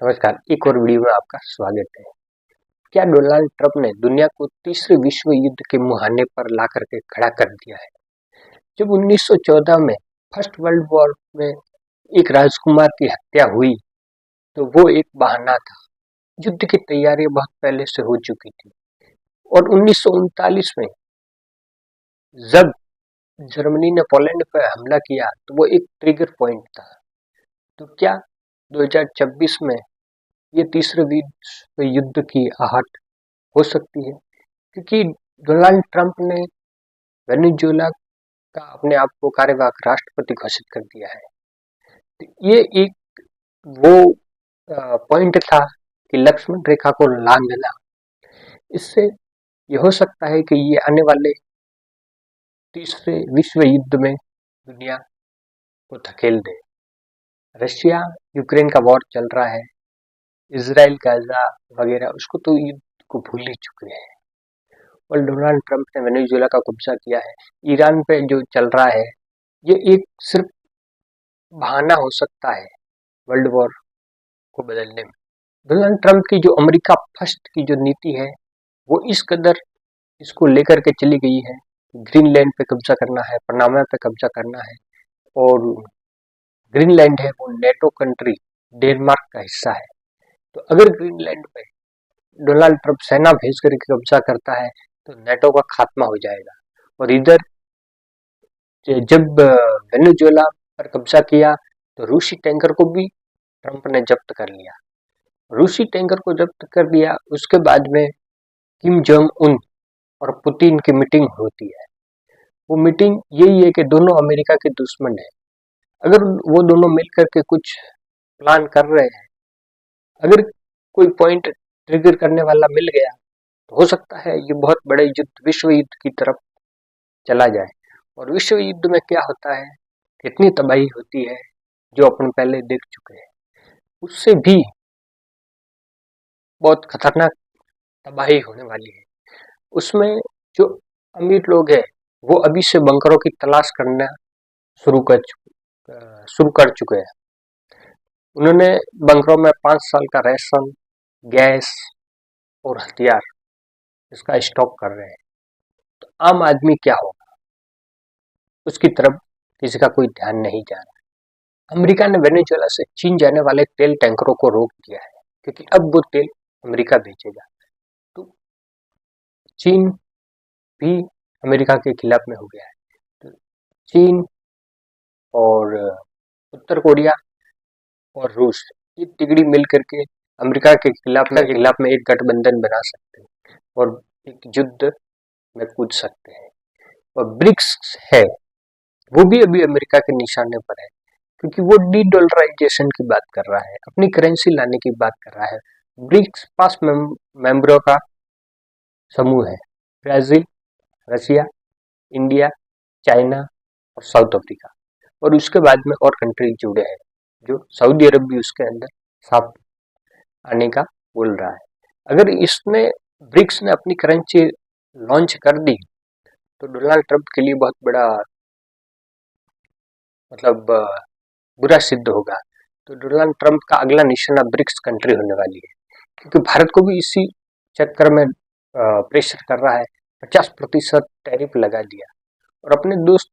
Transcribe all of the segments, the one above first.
नमस्कार, एक और वीडियो में आपका स्वागत है। क्या डोनाल्ड ट्रंप ने दुनिया को तीसरे विश्व युद्ध के मुहाने पर ला करके खड़ा कर दिया है? जब 1914 में फर्स्ट वर्ल्ड वॉर में एक राजकुमार की हत्या हुई, तो वो एक बहाना था। युद्ध की तैयारियां बहुत पहले से हो चुकी थी और 1939 में जब जर्मनी ने पोलैंड पर हमला किया, तो वो एक ट्रिगर पॉइंट था। तो क्या 2026 में ये तीसरे विश्व युद्ध की आहट हो सकती है? क्योंकि डोनाल्ड ट्रंप ने वेनेजुएला का अपने आप को कार्यवाहक राष्ट्रपति घोषित कर दिया है। तो ये एक वो पॉइंट था कि लक्ष्मण रेखा को लांघना। इससे ये हो सकता है कि ये आने वाले तीसरे विश्व युद्ध में दुनिया को धकेल दे। रशिया यूक्रेन का वॉर चल रहा है, इजराइल गाजा वगैरह उसको तो युद्ध को भूल ही चुके हैं। और डोनाल्ड ट्रंप ने वेनेजुएला का कब्जा किया है। ईरान पे जो चल रहा है, ये एक सिर्फ बहाना हो सकता है वर्ल्ड वॉर को बदलने में। डोनाल्ड ट्रंप की जो अमेरिका फर्स्ट की जो नीति है, वो इस कदर इसको लेकर के चली गई है। ग्रीनलैंड पे कब्जा करना है, पनामा पे कब्जा करना है, और ग्रीनलैंड है वो नेटो कंट्री डेनमार्क का हिस्सा है। तो अगर ग्रीनलैंड पे डोनाल्ड ट्रंप सेना भेज करके कब्जा करता है, तो नेटो का खात्मा हो जाएगा। और इधर जब वेनेजुएला पर कब्जा किया, तो रूसी टैंकर को भी ट्रंप ने जब्त कर लिया। रूसी टैंकर को जब्त कर दिया, उसके बाद में किम जोंग उन और पुतिन की मीटिंग होती है। वो मीटिंग यही है कि दोनों अमेरिका के दुश्मन है। अगर वो दोनों मिलकर के कुछ प्लान कर रहे हैं, अगर कोई पॉइंट ट्रिगर करने वाला मिल गया, तो हो सकता है ये बहुत बड़े युद्ध, विश्व युद्ध की तरफ चला जाए। और विश्व युद्ध में क्या होता है, कितनी तबाही होती है, जो अपन पहले देख चुके हैं। उससे भी बहुत खतरनाक तबाही होने वाली है। उसमें जो अमीर लोग हैं, वो अभी से बंकरों की तलाश करना शुरू कर चुके हैं। उन्होंने बंकरों में 5 साल का राशन, गैस और हथियार इसका स्टॉक कर रहे हैं। तो आम आदमी क्या होगा, उसकी तरफ किसी का कोई ध्यान नहीं जा रहा। अमेरिका ने वेनेजुएला से चीन जाने वाले तेल टैंकरों को रोक दिया है, क्योंकि अब वो तेल अमेरिका बेचेगा। तो चीन भी अमेरिका के खिलाफ में हो गया है। तो चीन और उत्तर कोरिया और रूस, ये तिगड़ी मिल करके अमेरिका के खिलाफ में एक गठबंधन बना सकते हैं और एक युद्ध में कूद सकते हैं। और ब्रिक्स है, वो भी अभी अमेरिका के निशाने पर है, क्योंकि वो डी डॉलराइजेशन की बात कर रहा है, अपनी करेंसी लाने की बात कर रहा है। ब्रिक्स 5 मेंबरों का समूह है: ब्राजील, रशिया, इंडिया, चाइना और साउथ अफ्रीका। और उसके बाद में और कंट्री जुड़े हैं, जो सऊदी अरब भी उसके अंदर साथ आने का बोल रहा है। अगर इसने ब्रिक्स ने अपनी करेंसी लॉन्च कर दी, तो डोनाल्ड ट्रंप के लिए बहुत बड़ा बुरा सिद्ध होगा। तो डोनाल्ड ट्रंप का अगला निशाना ब्रिक्स कंट्री होने वाली है, क्योंकि भारत को भी इसी चक्कर में प्रेशर कर रहा है। 50% टैरिफ लगा दिया। और अपने दोस्त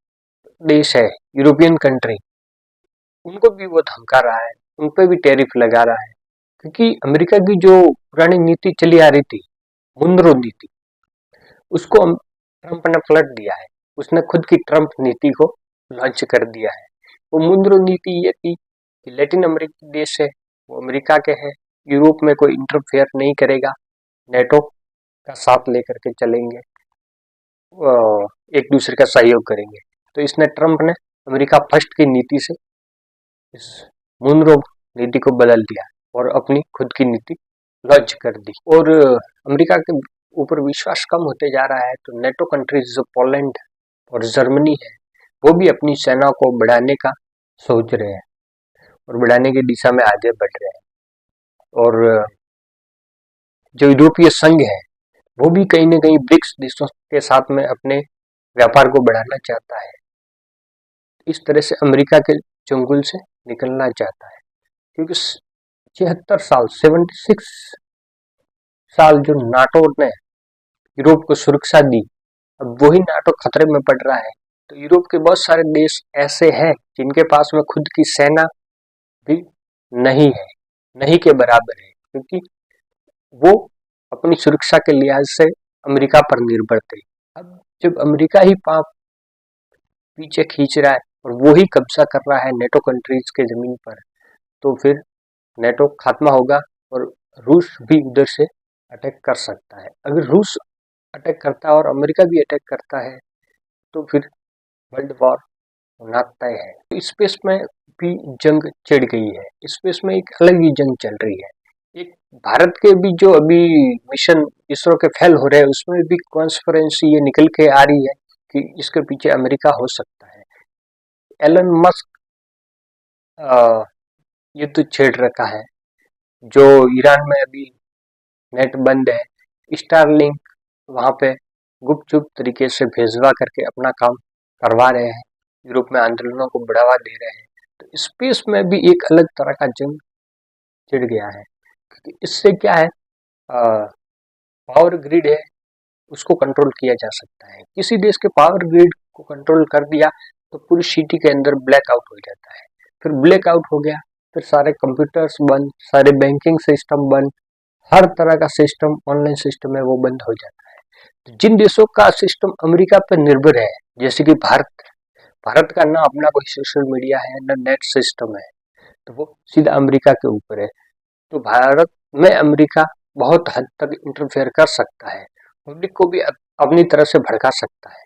देश है यूरोपियन कंट्री, उनको भी वो धमका रहा है, उन पे भी टैरिफ लगा रहा है। क्योंकि अमेरिका की जो पुरानी नीति चली आ रही थी, मुनरो नीति, उसको ट्रंप ने पलट दिया है। उसने खुद की ट्रंप नीति को लॉन्च कर दिया है। वो मुनरो नीति ये थी कि लैटिन अमेरिकी देश है, वो अमेरिका के हैं, यूरोप में कोई इंटरफेयर नहीं करेगा, नेटो का साथ लेकर के चलेंगे, एक दूसरे का सहयोग करेंगे। तो इसने ट्रंप ने अमेरिका फर्स्ट की नीति से इस मुनरो नीति को बदल दिया और अपनी खुद की नीति लॉन्च कर दी। और अमेरिका के ऊपर विश्वास कम होते जा रहा है। तो नेटो कंट्रीज जो पोलैंड और जर्मनी है, वो भी अपनी सेना को बढ़ाने का सोच रहे हैं और बढ़ाने की दिशा में आगे बढ़ रहे हैं। और जो यूरोपीय संघ है, वो भी कहीं ना कहीं ब्रिक्स देशों के साथ में अपने व्यापार को बढ़ाना चाहता है। इस तरह से अमेरिका के चंगुल से निकलना चाहता है, क्योंकि 76 साल 76 साल जो नाटो ने यूरोप को सुरक्षा दी, अब वही नाटो खतरे में पड़ रहा है। तो यूरोप के बहुत सारे देश ऐसे हैं जिनके पास में खुद की सेना भी नहीं है, नहीं के बराबर है, क्योंकि वो अपनी सुरक्षा के लिहाज से अमेरिका पर निर्भर थे। अब जब अमेरिका ही पाप पीछे खींच रहा है और वो ही कब्जा कर रहा है नेटो कंट्रीज के जमीन पर, तो फिर नेटो खात्मा होगा और रूस भी उधर से अटैक कर सकता है। अगर रूस अटैक करता है और अमेरिका भी अटैक करता है तो फिर वर्ल्ड वॉर होना तय है। स्पेस में भी जंग छिड़ गई है, स्पेस में एक अलग ही जंग चल रही है। एक भारत के भी जो अभी मिशन इसरो के फेल हो रहे हैं उसमें भी कॉन्स्पिरेसी ये निकल के आ रही है कि इसके पीछे अमेरिका हो सकता है। एलन मस्क युद्ध छेड़ रखा है, जो ईरान में अभी नेट बंद है, स्टारलिंक वहां पे गुपचुप तरीके से भेजवा करके अपना काम करवा रहे हैं, यूरोप में आंदोलनों को बढ़ावा दे रहे हैं। तो स्पेस में भी एक अलग तरह का जंग छिड़ गया है, क्योंकि इससे क्या है, पावर ग्रिड है उसको कंट्रोल किया जा सकता है। किसी देश के पावर ग्रिड को कंट्रोल कर दिया तो पूरी सिटी के अंदर ब्लैकआउट हो जाता है। फिर ब्लैकआउट हो गया, फिर सारे कंप्यूटर्स बंद, सारे बैंकिंग सिस्टम बंद, हर तरह का सिस्टम, ऑनलाइन सिस्टम है वो बंद हो जाता है। तो जिन देशों का सिस्टम अमेरिका पर निर्भर है, जैसे कि भारत का ना अपना कोई सोशल मीडिया है ना नेट सिस्टम है, तो वो सीधा अमेरिका के ऊपर है। तो भारत में अमेरिका बहुत हद तक इंटरफेयर कर सकता है, पब्लिक को भी अपनी तरफ से भड़का सकता है।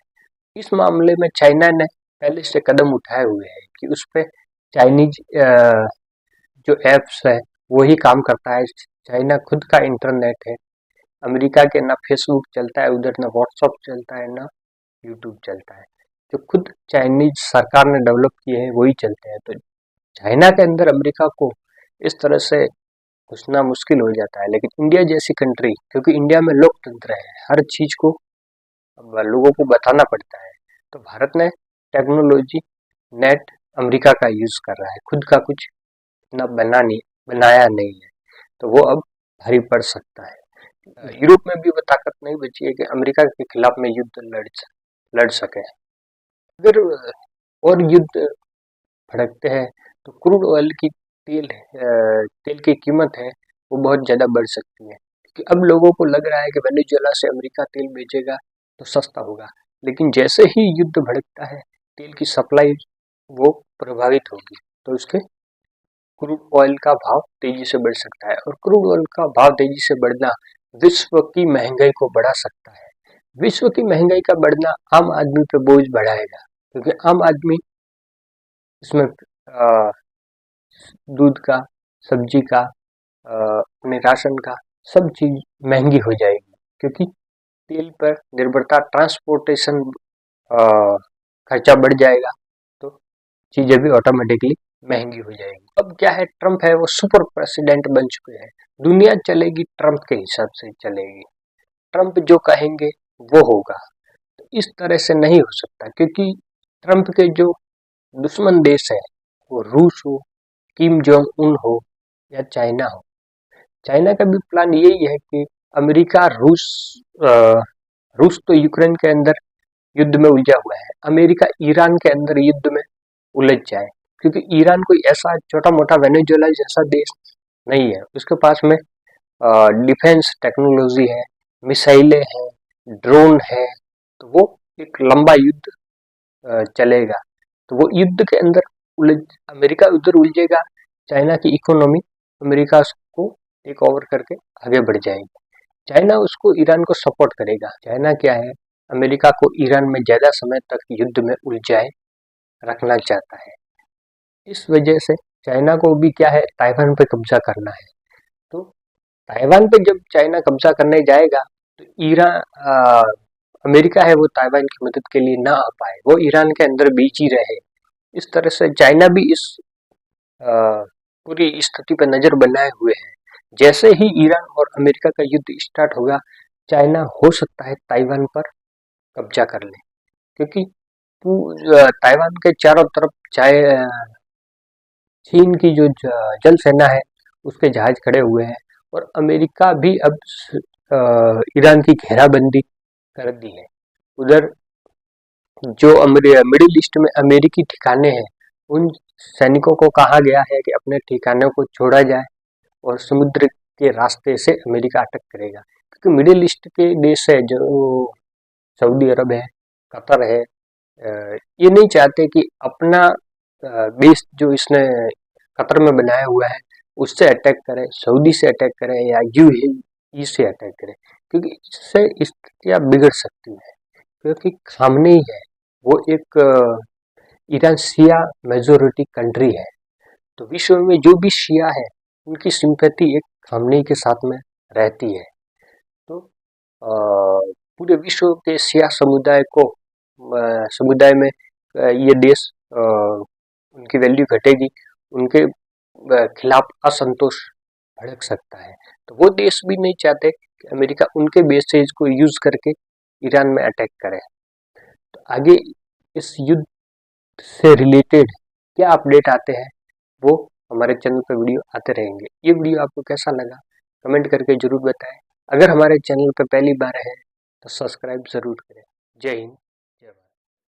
इस मामले में चाइना ने पहले से कदम उठाए हुए हैं कि उस पर चाइनीज जो एप्स है वही काम करता है। चाइना खुद का इंटरनेट है, अमेरिका के ना फेसबुक चलता है उधर, ना व्हाट्सअप चलता है, ना यूट्यूब चलता है। जो खुद चाइनीज सरकार ने डेवलप किए हैं वही चलते हैं। तो चाइना के अंदर अमेरिका को इस तरह से घुसना मुश्किल हो जाता है। लेकिन इंडिया जैसी कंट्री, क्योंकि इंडिया में लोकतंत्र है, हर चीज को लोगों को बताना पड़ता है, तो भारत ने टेक्नोलॉजी नेट अमेरिका का यूज कर रहा है, खुद का कुछ इतना बनाया नहीं है, तो वो अब भारी पड़ सकता है। यूरोप में भी वो ताकत नहीं बची है कि अमेरिका के खिलाफ में युद्ध लड़ सके। अगर और युद्ध भड़कते हैं तो क्रूड ऑयल की तेल की कीमत है वो बहुत ज़्यादा बढ़ सकती है, क्योंकि अब लोगों को लग रहा है कि वेनेजुएला से अमेरिका तेल बेचेगा तो सस्ता होगा, लेकिन जैसे ही युद्ध भड़कता है तेल की सप्लाई वो प्रभावित होगी, तो उसके क्रूड ऑयल का भाव तेजी से बढ़ सकता है। और क्रूड ऑयल का भाव तेजी से बढ़ना विश्व की महंगाई को बढ़ा सकता है। विश्व की महंगाई का बढ़ना आम आदमी पे बोझ बढ़ाएगा, क्योंकि आम आदमी इसमें दूध का, सब्जी का, अपने राशन का, सब चीज महंगी हो जाएगी, क्योंकि तेल पर निर्भरता, ट्रांसपोर्टेशन खर्चा बढ़ जाएगा, तो चीजें भी ऑटोमेटिकली महंगी हो जाएगी। अब क्या है, ट्रम्प है वो सुपर प्रेसिडेंट बन चुके हैं, दुनिया चलेगी ट्रम्प के हिसाब से चलेगी, ट्रम्प जो कहेंगे वो होगा। तो इस तरह से नहीं हो सकता, क्योंकि ट्रम्प के जो दुश्मन देश है वो रूस हो, किम जोंग उन हो या चाइना हो। चाइना का भी प्लान यही है कि अमेरिका रूस तो यूक्रेन के अंदर युद्ध में उलझा हुआ है, अमेरिका ईरान के अंदर युद्ध में उलझ जाए, क्योंकि ईरान कोई ऐसा छोटा मोटा वेनेजुएला जैसा देश नहीं है, उसके पास में डिफेंस टेक्नोलॉजी है, मिसाइलें हैं, ड्रोन है, तो वो एक लंबा युद्ध चलेगा। तो वो युद्ध के अंदर अमेरिका उधर उलझेगा, चाइना की इकोनॉमी अमेरिका को टेक ओवर करके आगे बढ़ जाएगी। चाइना उसको ईरान को सपोर्ट करेगा। चाइना क्या है, अमेरिका को ईरान में ज्यादा समय तक युद्ध में उलझाए रखना चाहता है। इस वजह से चाइना को भी क्या है, ताइवान पे कब्जा करना है। तो ताइवान पे जब चाइना कब्जा करने जाएगा तो अमेरिका है वो ताइवान की मदद के लिए ना आ पाए, वो ईरान के अंदर बीच ही रहे। इस तरह से चाइना भी इस पूरी स्थिति पर नजर बनाए हुए है। जैसे ही ईरान और अमेरिका का युद्ध स्टार्ट होगा, चाइना हो सकता है ताइवान पर कब्जा कर ले, क्योंकि ताइवान के चारों तरफ चीन की जो जल सेना है उसके जहाज खड़े हुए हैं और अमेरिका भी अब ईरान की घेराबंदी कर दी है। उधर जो मिडिल ईस्ट में अमेरिकी ठिकाने हैं उन सैनिकों को कहा गया है कि अपने ठिकानों को छोड़ा जाए और समुद्र के रास्ते से अमेरिका अटैक करेगा, क्योंकि मिडिल ईस्ट के देश है जो सऊदी अरब है, कतर है, ये नहीं चाहते कि अपना बेस जो इसने कतर में बनाया हुआ है उससे अटैक करे, सऊदी से अटैक करे या यूएई से अटैक करे, क्योंकि इससे स्थितियां बिगड़ सकती है। क्योंकि सामने ही है वो एक ईरान शिया मेजोरिटी कंट्री है, तो विश्व में जो भी शिया है उनकी सिंपैथी एक खामनेई के साथ में रहती है। तो पूरे विश्व के शिया समुदाय में ये देश उनकी वैल्यू घटेगी, उनके खिलाफ असंतोष भड़क सकता है। तो वो देश भी नहीं चाहते कि अमेरिका उनके बेसेस को यूज करके ईरान में अटैक करे। तो आगे इस युद्ध से रिलेटेड क्या अपडेट आते हैं वो हमारे चैनल पर वीडियो आते रहेंगे। ये वीडियो आपको कैसा लगा कमेंट करके जरूर बताएं। अगर हमारे चैनल पर पहली बार है तो सब्सक्राइब जरूर करें। जय हिंद।